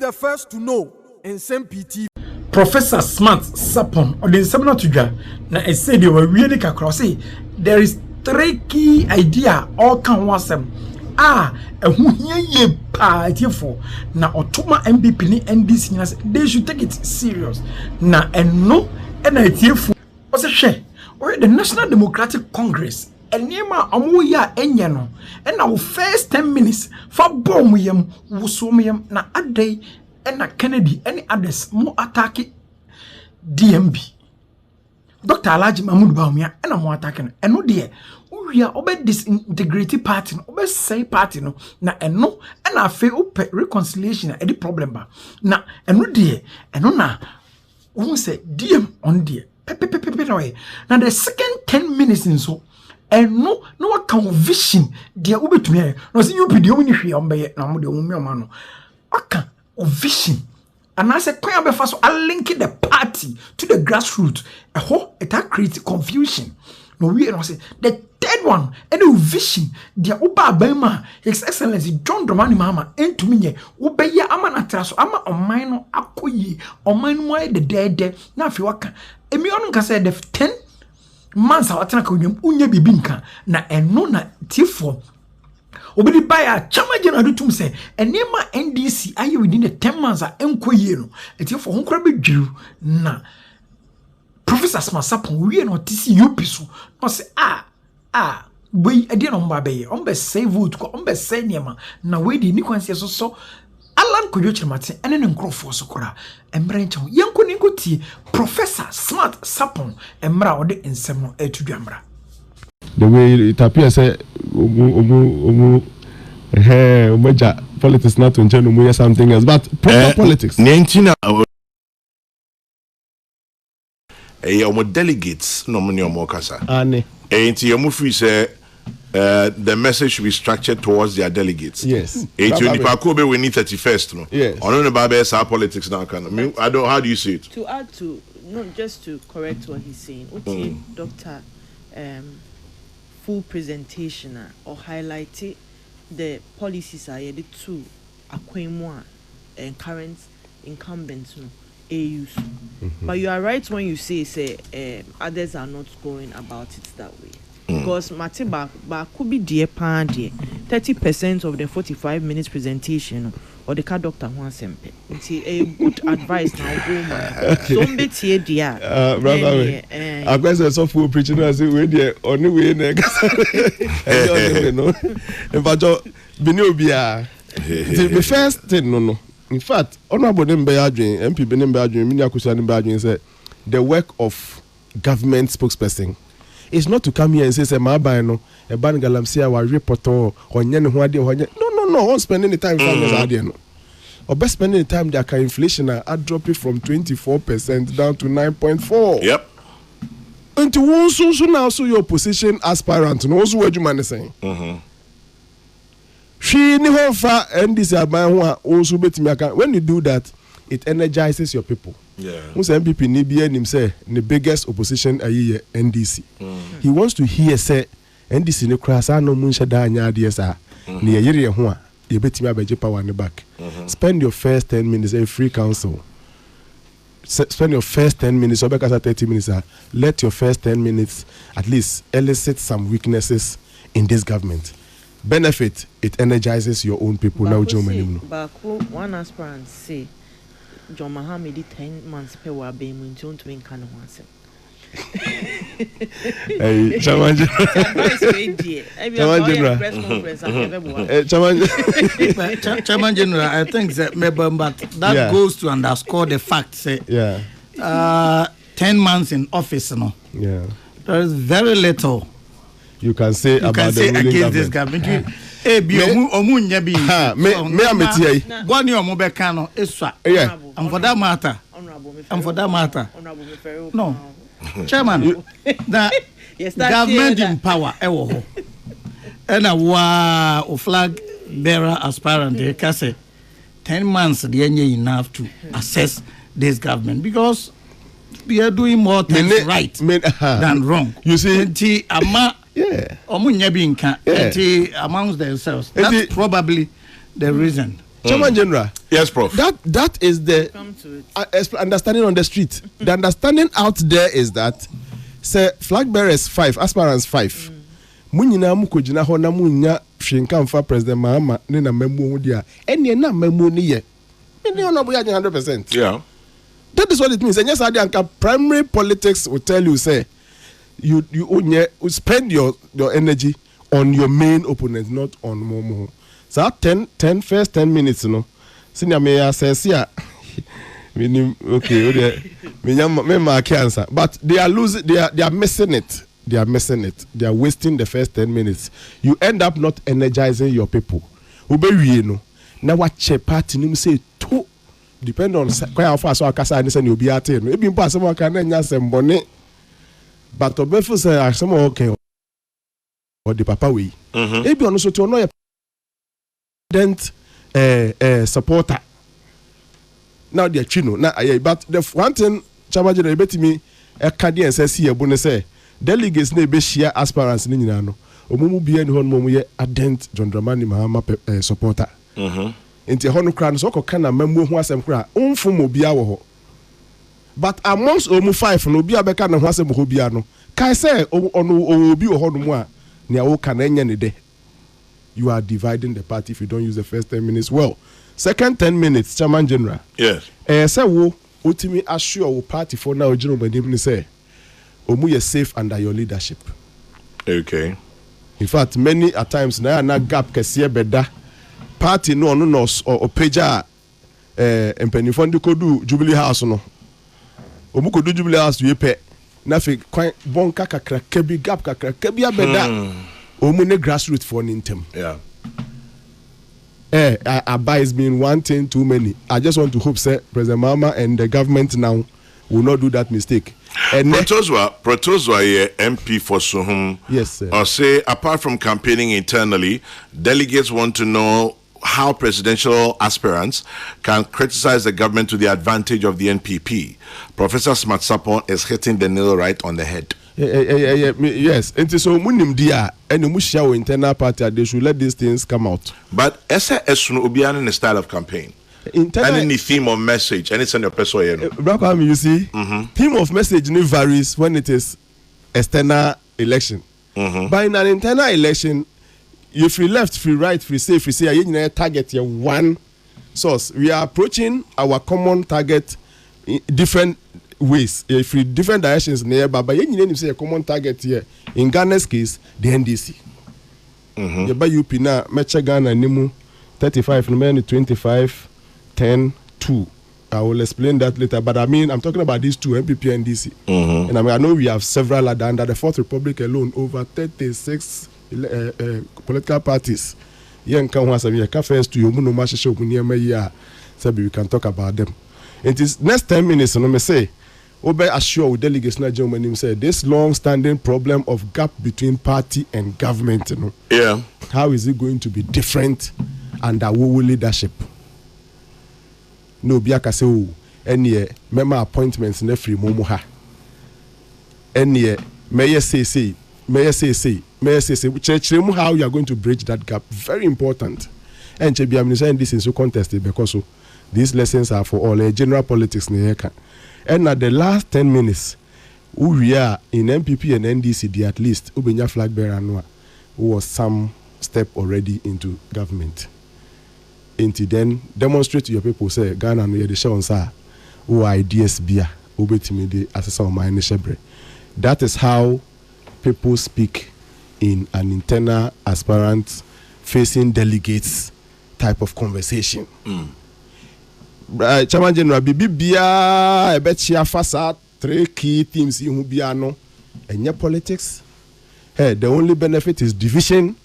the first to know Nsem-Pii. Professor Smart Sarpong or the seminar to Jah na I said they were really across. There is 3 key idea all can was them. Who hear ye party for na Otuma MPP ni NDC they should take it serious. Na and no and I tear for what's a share or the National Democratic Congress. And near my amuya enyano and our first 10 minutes for Bawumia wusumium na a day and na Kennedy any others more attack DMB. Dr. Alhaji Mahmoud Bawumia and I'm more attacking and no dear. We are over disintegrated party, over say party no na and no and I feel reconciliation at the problem ba na and no dear and no na who say DM on dear now the second 10 minutes in so and no account vision dear ube to me no see you be the only here on by na mo de omo no aka vision and I said kwan be fa so link the party to the grassroots it create confusion. No, we and say the third one, any vision, dear Uba Bema, His Excellency John Dramani Mama, and to me, Ubeya Amanatraso, Ama on mine Akoyi, on mine why the dead, now if you work. Emion can say the 10 months out Unya Bibinka, na and no na Tifo. Obedi buyer, Chama General to say, and near my NDC, are you within the 10 months at Enquayeno, a Tifo Hunkrabi Jew, na. Professor Smart Sarpong, we are not see you pisu. No say we didn't on be say vote on be say niema. Na we di ni kwansi so Alan Koyochi Martin and then Crawford Sokora and branch yanko ninko Professor Smart Sarpong and Mra ode nsem to Jamra. The way it appears say politics not to change something else, but proper politics. Your delegates no money or more kasa. And your movie say the message should be structured towards their delegates. Yes. We need 31st. No. Yes. I don't know about our politics now. I don't. How do you see it? To add to, not just to correct what he's saying. Okay, Doctor, full presentation or highlight the policies are the two Akwemwa and current incumbents. No. AUs. But you are right when you say others are not going about it that way. Because Matiba could be dear pan 30% of the 45 minutes presentation or the car doctor wants Nsem-Pii. It's a good advice now. Don't be tear dear. Brother, I guess so full preaching as we dear only way next. But Binobia the first thing no. In fact, Honorable Nembe-Adwin, MP Nembe-Adwin, Miniakusa Nembe-Adwin said the work of government spokesperson is not to come here and say, "My no, a ban galamsia wa reporter or nyen who ade no, won't spend any time no. Or best spending the time that inflation are dropping from 24% down to 9.4. Yep. And to also now so your position aspirant, no also what you man is saying. She never far and this also when you do that, it energizes your people. Yeah. Who's MPP Nibian himself, the biggest opposition a year NDC. He wants to hear say NDC no cross no munsha da nya DSA. Near year one, you bet me about power on the back. Spend your first 10 minutes a free council. Spend your first 10 minutes or because 30 minutes. Let your first 10 minutes at least elicit some weaknesses in this government. Benefit, it energizes your own people. Now, Joe Manimo. One aspirant say, John Mohammed 10 months per wa be mun to win kan ho asem. Hey, Chaman General, I think that maybe, but that goes to underscore the fact say 10 months in office no. Yeah. There is very little you can say about the ruling against this government. Eh bi omunya bi me ameti ai gwani omo be kan no esua and for that matter no chairman that government in power ewo ho and a flag bearer aspirant they can say 10 months they are enough to assess this government because we are doing more things right than wrong. You see, amongst themselves. That's probably the reason. Chairman General. Yes, Prof. That is the understanding on the street. The understanding out there is that say flag bearers 5, aspirants 5. Munyina mukojina ho na munya hwenkamfa President Mahama ne na memu ho dia. Ene na memu ne ye. Me no boya 100%. Yeah. That is what it means. And yes, Adianka, primary politics will tell you, say, you spend your energy on your main opponent, not on Momo. So that first 10 minutes, you know, senior mayor says, yeah, okay, cancer. But they are losing, they are missing it. They are missing it. They are wasting the first 10 minutes. You end up not energizing your people. Now what party say to depend on how far so akasa ni say you be at no ebi mpa asem aka na nya asem bone but obefu say asem okay or the papa we ebi ono so to no dent supporter now they chino na but the one thing chamaje na betimi e ka dey say see ebu ne say delegates na be share aspirants ni nyina no omumu bia ni hon momu ye adent John Dramani Mahama supporter Inti hono kran so kokana mamu ho asem kra umfum obia wo ho but amongst omu 5 no obia beka na ho asem ho bia no kai say ono obi wo ho no mu a ne wo kana nya ne de you are dividing the party if you don't use the first 10 minutes well. Second 10 minutes, Chairman General. Yes. Say wo ultimate assure wo party for now general manim ni say omu ye safe under your leadership. Okay. In fact, many at times na gap kese beda party no or pager empenifo ndi kodu Jubilee House no omu kodu Jubilee House we pe na fe kwan bon kakra kebi gap kakra kebi abeda omu ne grassroots for nintem. Yeah. Abba is being one thing too many. I just want to hope say President Mahama and the government now will not do that mistake. Protozwa ye MP for Suhum. Yes, sir. Or say apart from campaigning internally, delegates want to know how presidential aspirants can criticize the government to the advantage of the NPP. Professor Smart Sarpong is hitting the nail right on the head. Yes, and so munim dia and musha internal party they should let these things come out. But essa esun obian in the style of campaign. Internal, and any theme or message, and it's in your person. You see, theme of message varies when it is external election. But in an internal election, if we left, free right, free say, you target your one source. We are approaching our common target in different ways, if we different directions nearby. But you say a common target here. In Ghana's case, the NDC. You buy UP now, Mecha Ghana Nimu 35, no 25. 10, 2. I will explain that later. But I mean, I'm talking about these two, MPP and DC. And I know we have several under the Fourth Republic alone, over 36 political parties. First to you, so we can talk about them. It is next 10 minutes, and I say, Obe assure with delegates na Germany say this long-standing problem of gap between party and government. You know, yeah. How is it going to be different under Wuwu leadership? No biaka se o ene member appointments na free momo ha ene may say church how you are going to bridge that gap, very important. And chebi am saying this is so contested because these lessons are for all general politics na yeka. And at the last 10 minutes we are in MPP and NDC at least ubenya flag bearer no was some step already into government. Until then, demonstrate to your people, say, Ghana, no, the show on who ideas beer, obetimi the assessor of my shebre. That is how people speak in an internal aspirant facing delegates type of conversation. Chairman General, Bibia, I bet you fasa 3 key themes in Hubiano and your politics. Hey, the only benefit is division.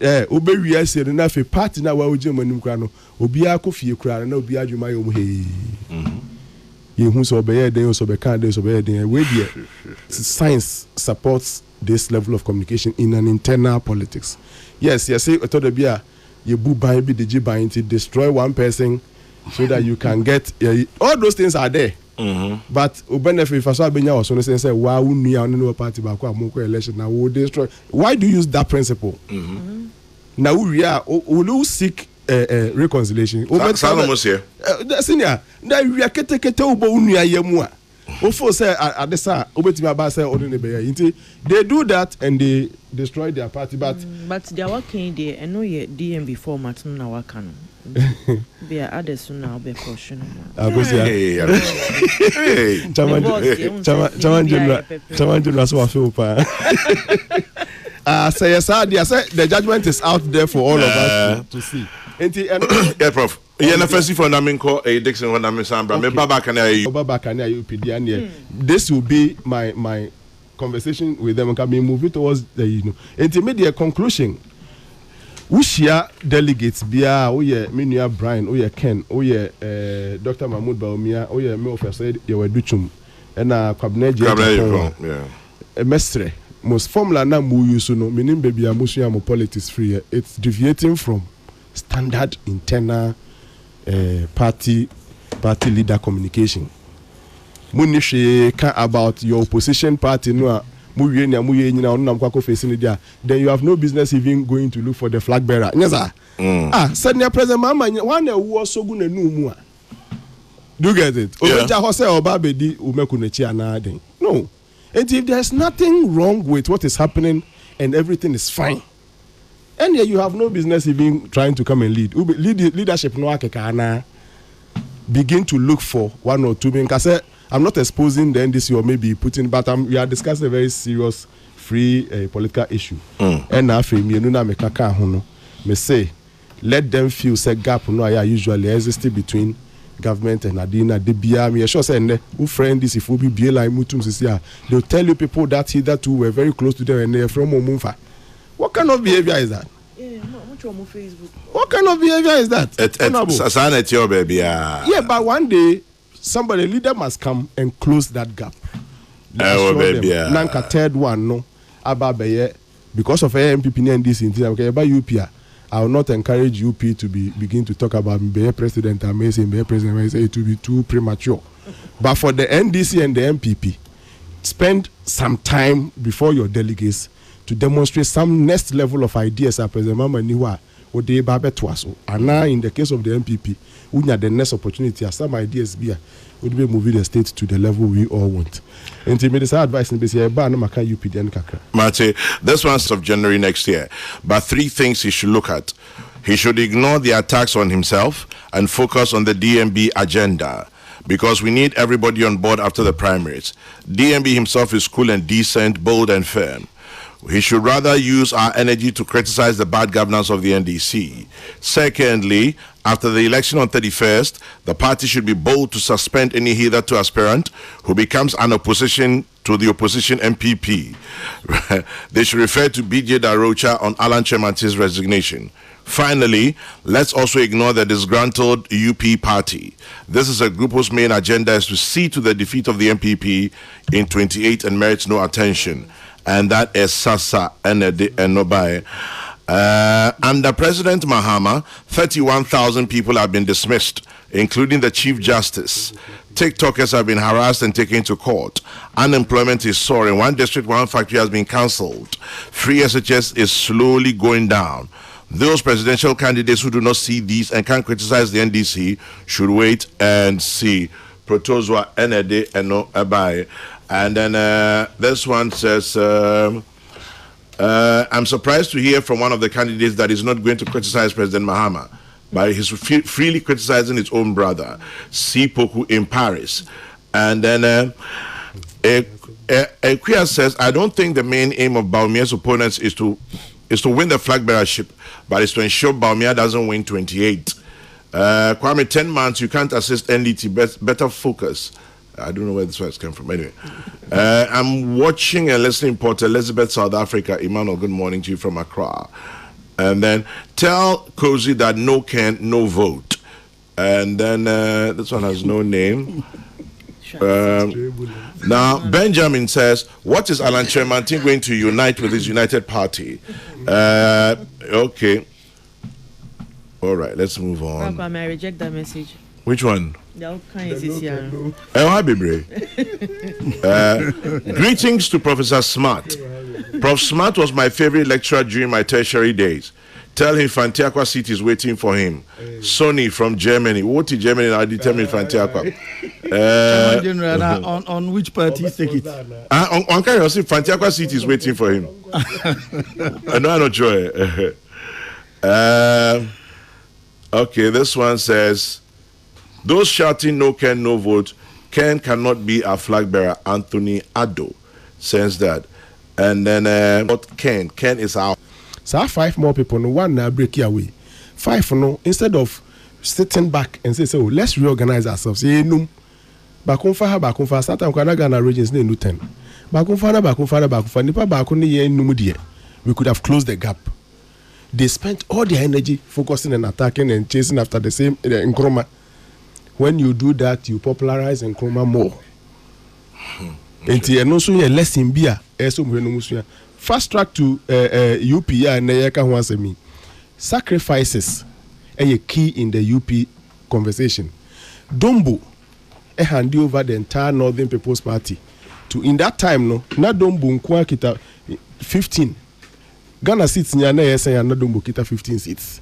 Obe we say na fe party na wa oje manim kra no obi akofie kra na obi adwuma yom he hu so be den so be kan den so be den we there science supports this level of communication in an internal politics. Yes say to the bia you bu ban bi de ban to destroy one person so that you can get all those things are there. But benefit for so abenya also say wa unua no party back amoko election now will destroy. Why do you use that principle? Now we are will seek reconciliation. Almost here. Senior, now we are kete ubo unia yemua. Ofo say adesa obetimi aba say odene be ya. They do that and they destroy their party, but they are working there. I know ye DMB format na wakano. Be others now be caution. Hey, Chaman so feel pa. Say yes, the judgment is out there for all of us to see. Yeah, Prof. Yeah, na first for na minko Dixon when na misambra. Me baba kan ayi. Baba kan ayi UPD and this will be my conversation with them. Can be moving towards the intermediate conclusion. Ushia delegates bia oye Minua Brian oye Ken oye Dr. Mahmoud Bawumia oye me officer ye Duchum na Kwame yeah mestre most formula na mu use no menim baby amusu am politics free. It's deviating from standard internal party leader communication. Muni she can about your opposition party no then you have no business even going to look for the flag bearer. Yes, sir. Said near President Mama, one who was so good and do you get it? No. And if there's nothing wrong with what is happening and everything is fine, and yet you have no business even trying to come and lead. Leadership no begin to look for one or two men. I'm not exposing the NDC or maybe putting, but we are discussing a very serious free political issue. And now, me say, let them feel say gap no usually exists between government and Adina. The BIA, me sure say who friend this if we be like mutum they'll tell you people that hitherto were very close to them and they're from Omunfa. What kind of behavior is that? What kind of behavior is that? Yeah, but one day somebody leader must come and close that gap. Nanka third one no ababeye because of MPP and this thing okay about UP I will not encourage UP to begin to talk about be president and may say be president I say it will be too premature. But for the NDC and the MPP, spend some time before your delegates to demonstrate some next level of ideas as President Mama Niwa or the Babe Twaso. And now in the case of the MPP, we have the next opportunity as some ideas would be moving the state to the level we all want. And to me, this advice in BCA, Mate, this one's of January next year. But three things he should look at. He should ignore the attacks on himself and focus on the DMB agenda. Because we need everybody on board after the primaries. DMB himself is cool and decent, bold and firm. He should rather use our energy to criticize the bad governance of the NDC. Secondly, after the election on 31st, the party should be bold to suspend any hitherto aspirant who becomes an opposition to the opposition MPP. They should refer to BJ Darocha on Alan Chemanti's resignation. Finally, let's also ignore the disgruntled UP party. This is a group whose main agenda is to see to the defeat of the MPP in 28 and merits no attention. And that is Sasa and Nobai. Under President Mahama, 31,000 people have been dismissed, including the Chief Justice. TikTokers have been harassed and taken to court. Unemployment is soaring. One district, one factory has been cancelled. Free SHS is slowly going down. Those presidential candidates who do not see these and can criticize the NDC should wait and see. Protozwa ND and no Abai. And then this one says, I'm surprised to hear from one of the candidates that is not going to criticize President Mahama, but he's freely criticizing his own brother, Sipoku in Paris. And then Equia says, I don't think the main aim of Bawumia's opponents is to win the flag bearership, but it's to ensure Bawumia doesn't win 28. Kwame, 10 months, you can't assist NDT, better focus. I don't know where this words come from. Anyway, I'm watching and listening Port Elizabeth, South Africa. Emmanuel, good morning to you from Accra. And then tell Cozy that no can, no vote. And then this one has no name. Now, Benjamin says, what is Alan Chemanti going to unite with his United Party? Okay. All right, let's move on. Papa, may I reject that message? Which one? Greetings to Professor Smart. Prof Smart was my favorite lecturer during my tertiary days. Tell him Fantiakwa seat is waiting for him. Sonny from Germany. What is Germany? I determine Fantiakwa. General, on which party take it? On can you see Fantiakwa seat is waiting for him? I know, I'm not sure. Okay, this one says, those shouting no Ken, no vote. Ken cannot be a flag bearer. Anthony Addo says that. And then Ken is out. So 5 more people, no one now break your way. 5 no, instead of sitting back and say, so let's reorganize ourselves. Say no. Bakunfa, Satan Kwanagana regions ne 10. Bakunfa, Nipa Bakuni ye numudie. We could have closed the gap. They spent all their energy focusing and attacking and chasing after the same Nkrumah. When you do that, you popularize Nkrumah more. Enti eno so ye lesson bia eso mu no musu. Fast track to UP and Nayaka Wansemi. Sacrifices are key in the UP conversation. Dombo hand over the entire Northern People's Party to in that time no na Dombo nkwa kita 15. Ghana seats nyana yesa na Dombo kita 15 seats.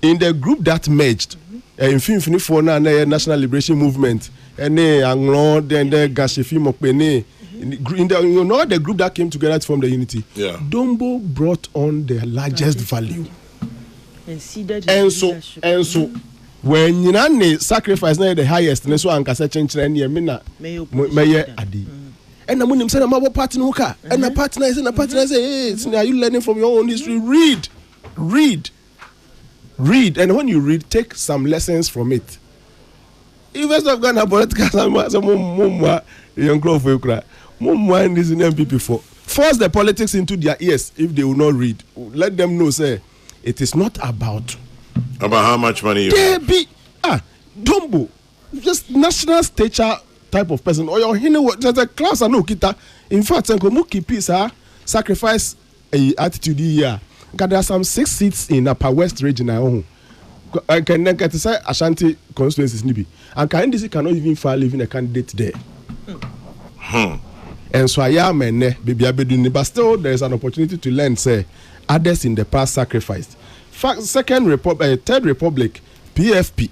In the group that merged, in for na National Liberation Movement, and Anglo then the Gashefi Mokpene. The group that came together to form the unity. Yeah. Dombo brought on the largest value. And so when you sacrifice the highest, so ankasa change and yemina maye adi. And the money said, "My partner nuka." And the partner is say, "Hey, are you learning from your own history? Read. And when you read, take some lessons from it." Invest of Ghana political young growth will cry. Mind is in MPP for force the politics into their ears if they will not read. Let them know, say, it is not about how much money you have. Dombo, just national stature type of person. Or your there's a class and no kita. In fact, Muki peace sacrifice a attitude here. There are some 6 seats in Upper West region. I can get to say Ashanti constituencies nibi. And NDC cannot even file even a candidate there. And so I am but still there is an opportunity to learn, say, others in the past sacrificed. Third Republic, PFP.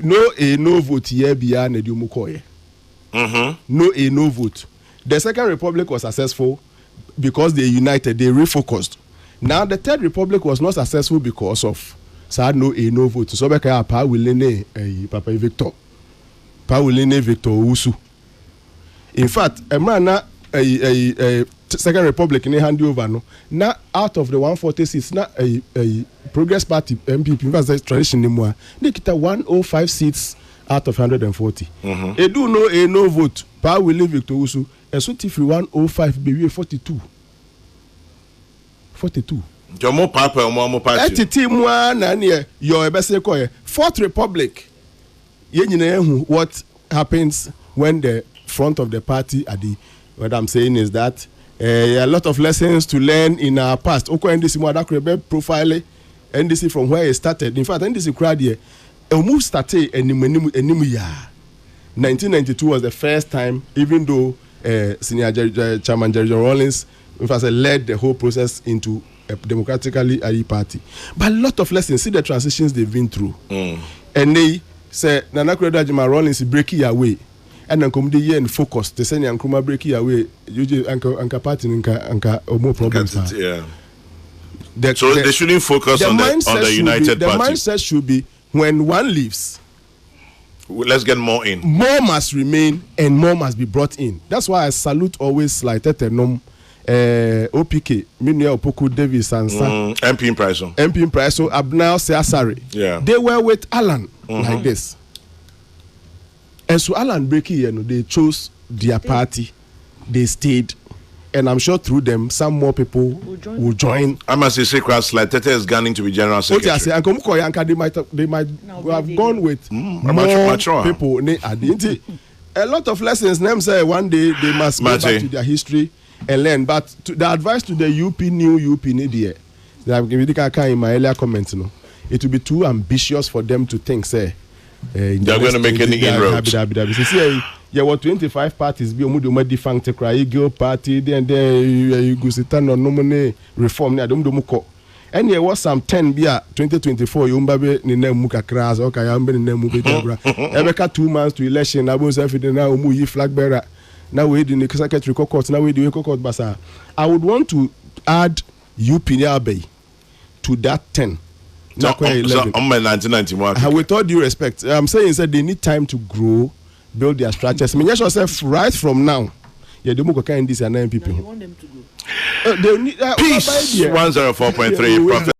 No vote here beyond Nedumukoye. No vote. The Second Republic was successful because they united, they refocused. Now the Third Republic was not successful because of no vote. So Beka Pa Wilene Papa Victor. Pa Wilene Victor Usu. In fact, a man a Second Republic in hand over no. Now out of the 146, now a Progress Party MPP that's tradition anymore. They get 105 seats out of 140. They do no vote. Pa Wilene Victor Usu. And so if 105 be 42. 42. Jomo Papa or Momo Party. Your best Fourth Republic. What happens when the front of the party are what I'm saying is that a lot of lessons to learn in our past. Oko NDC Mwadakrebe profile NDC from where it started. In fact, NDC crowd here, a move started enimu ya. 1992 was the first time, even though Senior Chairman Jerry John Rawlings in fact led the whole process into a democratically elected party. But a lot of lessons, see the transitions they've been through. And they say Nana Jima Rawlings breaking away. And then come the year and focus. They say Nkrumah breaking away. Usually Anka party Anka more problems. Yeah. So they shouldn't focus on the United Party. The mindset should be when one leaves, let's get more in. More must remain and more must be brought in. That's why I salute always like Tetenom, OPK, Minia Opoku Davis and MP in Price, Abnao Seasari. Yeah. They were with Alan like this. And so Alan Breaky, they chose their party, they stayed, and I'm sure through them some more people will join. I must say, like Tete is gunning to be general secretary. Okay, I say, they might have gone with more people. A lot of lessons. Them say one day they must go back to their history and learn. But the advice to the new UP media, that I've given in my earlier comments, it will be too ambitious for them to think, say, They're going to make any inroads. Yeah, what 25 parties be omudo defunct cry Eagle party then you go sit on nominate reform na dum ko. And there was some 10 bia 2024 you mbabe ni na mu kakra so ka ya mbe ni na mu be jabra. Ebeka 2 months to election na bo self na omu yi flag bearer. Now we in the secretary court now we the court basa. I would want to add UPNA Bay to that 10. So, on my 1991. With all due respect, I'm saying that they need time to grow, build their structures. I mean, just yourself right from now. Yeah, they move kind this and 9 people. No, you want them to go. Peace 104.3.